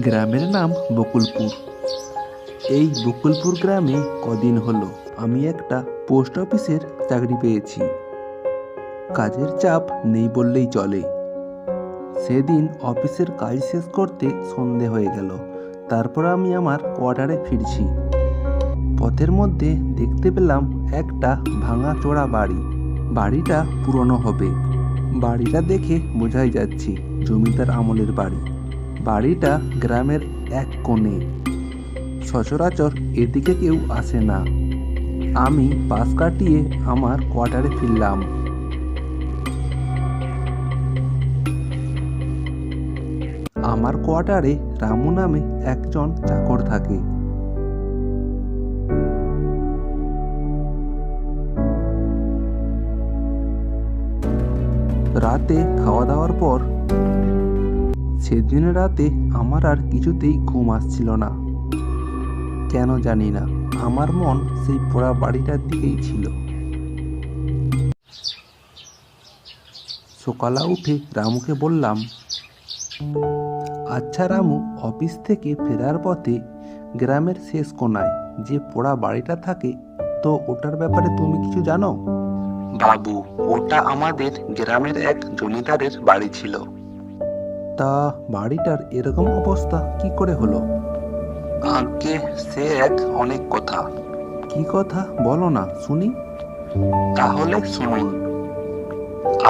গ্রামের নাম বকুলপুর। এই বকুলপুর গ্রামে কদিন হলো আমি একটা পোস্ট অফিসের চাকরি পেয়েছি। কাজের চাপ নেই বললেই চলে। সেদিন অফিসের কাজ শেষ করতে সন্ধে হয়ে গেল। তারপর আমি আমার কোয়ার্টারে ফিরছি। পথের মধ্যে দেখতে পেলাম একটা ভাঙাচোরা বাড়ি। বাড়িটা পুরনো হবে। বাড়িটা দেখে বোঝাই যাচ্ছে জমিদার আমলের বাড়ি। বাড়িটা গ্রামের এক কোণে। সচরাচর এদিকে কেউ আসে না। আমি পাশ কাটিয়ে আমার কোয়ার্টারে ফিরলাম। আমার কোয়ার্টারে রামু নামে একজন চাকর থাকে। রাতে খাওয়া দাওয়ার পর সেদিন রাতে আমার আর কিছুতেই ঘুম আসছিল না। কেন জানি না, আমার মন সেই পোড়া বাড়িটার দিকেই ছিল। সকালে উঠে রামুকে বললাম, আচ্ছা রামু, অফিস থেকে ফেরার পথে গ্রামের শেষ কোণায় যে পোড়া বাড়িটা থাকে, তো ওটার ব্যাপারে তুমি কিছু জানো? বাবু, ওটা আমাদের গ্রামের এক জমিদারের বাড়ি ছিল। তা বাড়িটার এরকম অবস্থা কি করে হলো? আগে সে এক অনেক কথা। কি কথা বলো না শুনি। তাহলে শুনুন।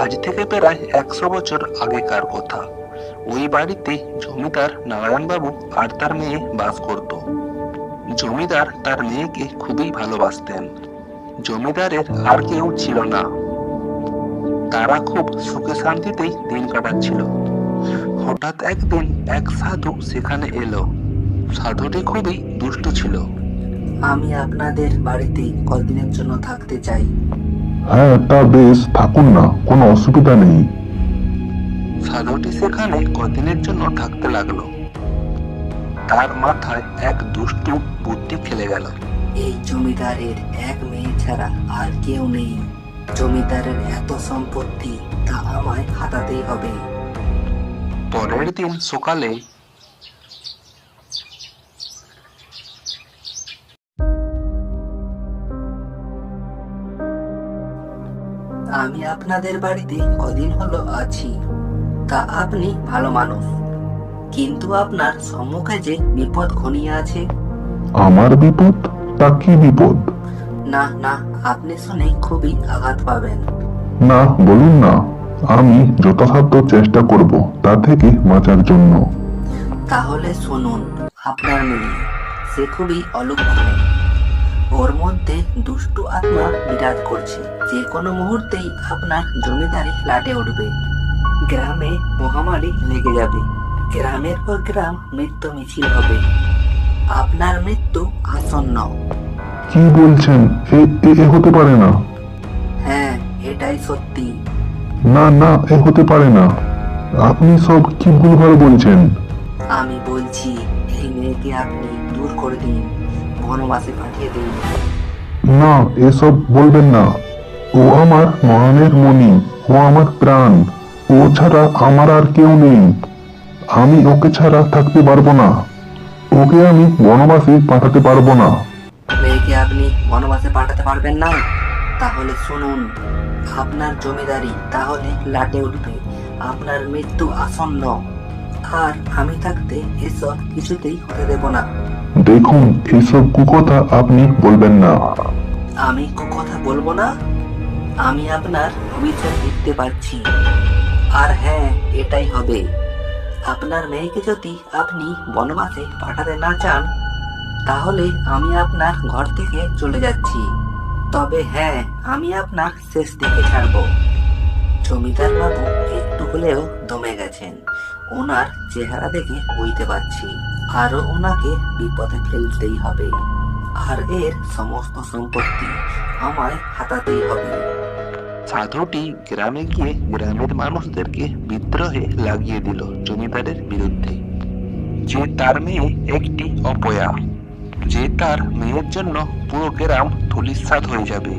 আজ থেকে প্রায় 100 বছর আগেকার কথা। ওই বাড়িতে জমিদার নারায়ণবাবু আর তার মেয়ে বাস করত। জমিদার তার মেয়েকে খুবই ভালোবাসতেন। জমিদারের আর কেউ ছিল না। তারা খুব সুখে শান্তিতেই দিন কাটাচ্ছিল। হঠাৎ একদিন এক সাধু সেখানে এলো। সাধুটি খুবই দুষ্ট ছিল। আমি আপনাদের বাড়িতে কদিনের জন্য থাকতে চাই। হ্যাঁ, তা বেশ, থাকুন না, কোনো অসুবিধা নেই। সাধুটি সেখানে কদিনের জন্য থাকতে লাগলো। তার মাথায় এক দুষ্টু বুদ্ধি খেলে গেল। এই জমিদারের এক মেয়ে ছাড়া আর কেউ নেই। জমিদারের এত সম্পত্তি, তা আমায় হাতাতেই হবে। পরের দিন সকালে আমি আপনাদের বাড়িতে কদিন হলো আছি, তা আপনি ভালো মানুষ, কিন্তু আপনার সম্মুখে যে বিপদ ঘনিয়ে আছে। আমার বিপদ? তা কি বিপদ? না না, আপনি শুনে খুবই আঘাত পাবেন। না, বলুন না, আমি যথাসাধ্য চেষ্টা করব তা থেকে বাঁচার জন্য। তাহলে শুনুন, আপনার মেয়ে, সে খুবই অলক্ষণে। ওর মধ্যে দুষ্টু আত্মা বিরাজ করছে। যে কোনো মুহূর্তেই আপনার জমিদারি লাটে উঠবে। গ্রামে মহামারী লেগে যাবে। গ্রামের পর গ্রাম মৃত্যু মিছিল হবে। আপনার মৃত্যু আসন্ন। কি বলছেন? এ হতে পারে না। হ্যাঁ, এটাই সত্যি। না না, এ হতে পারে না। আপনি সব কি ভুলভাল বলছেন। আমি বলছি, এই মেয়েকে আপনি দূর করে দিন, বনবাসে পাঠিয়ে দিন। না, এসব বলবেন না। ও আমার নয়নের মণি, ও আমার প্রাণ। ও ছাড়া আমার আর কেউ নেই। আমি ওকে ছাড়া থাকতে পারবো না। ওকে আমি বনবাসে পাঠাতে পারবো না। মেয়েকে আপনি বনবাসে পাঠাতে পারবেন না? তাহলে শুনুন, আপনার জমিদারি তাহলে লাটে উঠবে। আপনার মৃত্যু আসন্ন। আর আমি থাকতে এসব কিছুতেই হতে দেব না। দেখুন, এসব কুকথা আপনি বলবেন না। আমি কথা বলবো না? আমি আপনার ভবিষ্যৎ দেখতে পাচ্ছি। আর হ্যাঁ, এটাই হবে। আপনার মেয়েকে যদি আপনি বনবাসে পাঠাতে না চান, তাহলে আমি আপনার ঘর থেকে চলে যাচ্ছি। তবে হ্যাঁ, আমি আপনার শেষ দিকে ছাড়ব। জমিদার বাবু একটু হলেও দমে গেছেন। ওনার চেহারা দেখে বুঝতে পারছি আরো ওনাকে বিপদে ফেলতেই হবে। আর এর সমস্ত সম্পত্তি আমায় হাতাতেই হবে। সাধুটি গ্রামে গিয়ে গ্রামের মানুষদেরকে বিদ্রোহে লাগিয়ে দিল জমিদারের বিরুদ্ধে। যে তার মেয়ে একটি অপয়া, যে তার মেয়ের জন্য পুরো গ্রাম ধূলিসাৎ হয়ে যাবে,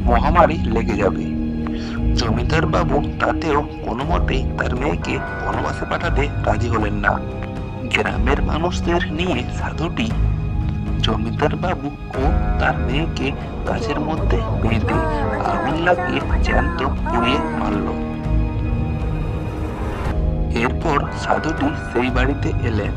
মহামারী লেগে যাবে। জমিদার বাবু তাতেও কোনো মতেই তার মেয়েকে বনবাসে পাঠাতে রাজি হলেন না। গ্রামের মানুষদের নিয়ে সাধুটি জমিদার বাবু ও তার মেয়েকে গাছের মধ্যে বেঁধে আগুন লাগিয়ে জ্যান্ত পুড়িয়ে মারল। এরপর সাধুটি সেই বাড়িতে এলেন।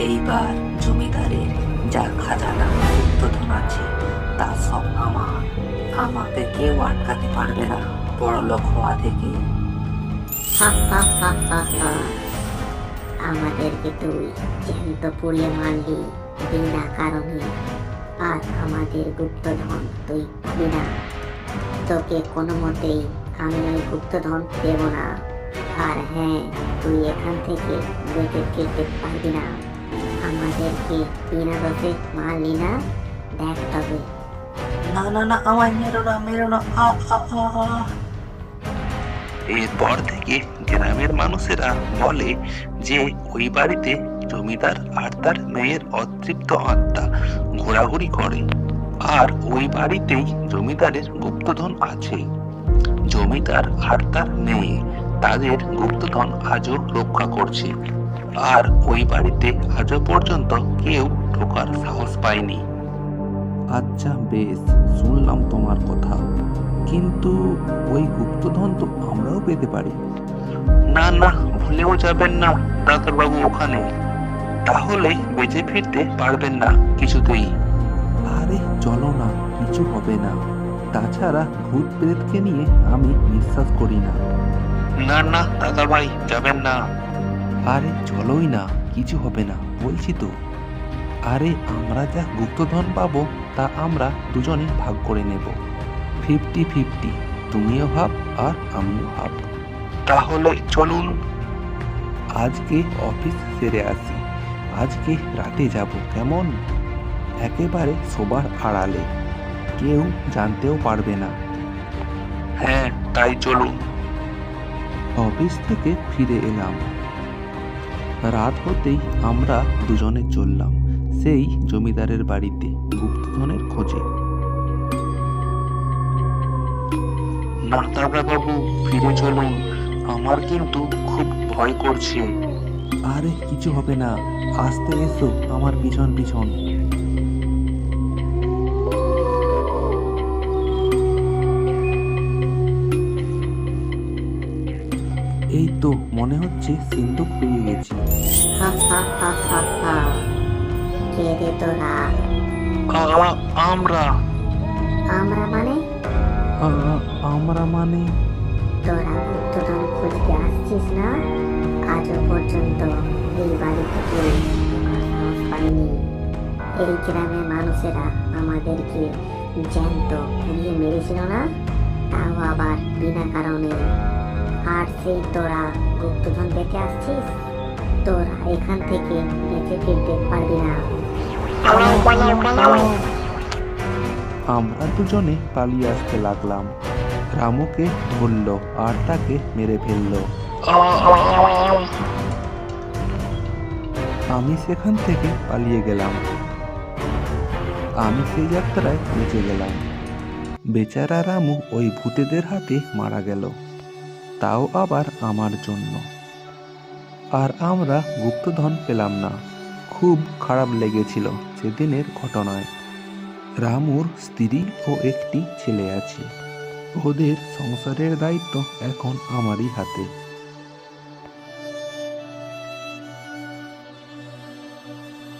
এইবার জমিদারের যা খাজানা গুপ্তধন আছে তা সব আমার। আমাকে কেউ আটকাতে পারবে না বড়লোক হওয়া থেকে। আমাদেরকে তুই জ্যান্ত পুড়িয়ে মারলি বিনা কারণে, আর আমাদের গুপ্তধন তুই পাবি না। তোকে কোনো মতেই আমি ওই গুপ্তধন দেব না। আর হ্যাঁ, তুই এখান থেকে বেঁচে ফিরতে পারবি না। আমাদেরকে বিনা দোষে মারলি না, দেখ তবে। না না না, আমায় মেরো না, মেরো না। এরপর থেকে গ্রামের মানুষেরা বলে যে ওই বাড়িতে জমিদার আর তার মেয়ের অতৃপ্ত আত্মা ঘোরাঘুরি করে, আর ওই বাড়িতেই জমিদারের গুপ্তধন আছে। জমিদার আর তার মেয়ে তাদের গুপ্তধন আজও রক্ষা করছে, আর ওই বাড়িতে আজও পর্যন্ত কেউ ঢোকার সাহস পায়নি। আচ্ছা বেশ, শুনলাম তোমার কথা, কিন্তু ওই গুপ্তধন তো আমরাও পেতে পারি। না না, ভুলেও যাবেন না ডাক্তারবাবু ওখানে, তাহলে বেঁচে ফিরতে পারবেন না কিছুতেই। আরে চলো না, কিছু হবে না। তাছাড়া ভূত প্রেতকে নিয়ে আমি বিশ্বাস করি না। না না দাদা ভাই, যাবেন না। আরে চলোই না, কিছু হবে না বলছি তো। আরে আমরা যা গুপ্তধন পাবো তা আমরা দুজনে ভাগ করে নেব, 50-50। তুমিও ভাব আর আমিও ভাব। তাহলে চলুন। আজকে অফিস সেরে আসি, আজকে রাতে যাব, কেমন? একেবারে সবার আড়ালে, কেউ জানতেও পারবে না। হ্যাঁ তাই চলুন। অফিস থেকে ফিরে এলাম। রাত হতেই আমরা দুজনে চললাম সেই জমিদারের বাড়িতে গুপ্তধনের খোঁজে। না বাবু, ফিরে চলুন, আমার কিন্তু খুব ভয় করছে। আরে কিছু হবে না, আস্তে এসো আমার পিছন পিছন। এই তো মনে হচ্ছে সিন্ধুক পেয়ে গেছি। কে রে তোরা? আমরা আমরা মানে? আমরা মানে তোরা গুপ্তধন খুঁজতে আসছিস না? আজও পর্যন্ত এই বাড়িতে কেউ ঢোকার সাহস পায়নি। এই গ্রামের মানুষেরা আমাদেরকে জ্যান্ত পুড়িয়ে মেরেছিল না, তাও আবার বিনা কারণে। আর সেই তোরা গুপ্তধন পেতে আসছিস? তোরা এখান থেকে বেঁচে ফিরতে পারবি না। আমরা দুজনে পালিয়ে আসতে লাগলাম। রামুকে ধরলো আর তাকে মেরে ফেললো। আমি সেখান থেকে পালিয়ে গেলাম। আমি সেই যাত্রায় বেঁচে গেলাম। বেচারা রামু ওই ভূতেদের হাতে মারা গেল, তাও আবার আমার জন্য। আর আমরা গুপ্তধন পেলাম না। খুব খারাপ লেগেছিল সেদিনের ঘটনায়। রামুর স্ত্রী ও একটি ছেলে আছে, ওদের সংসারের দায়িত্ব এখন আমারই হাতে।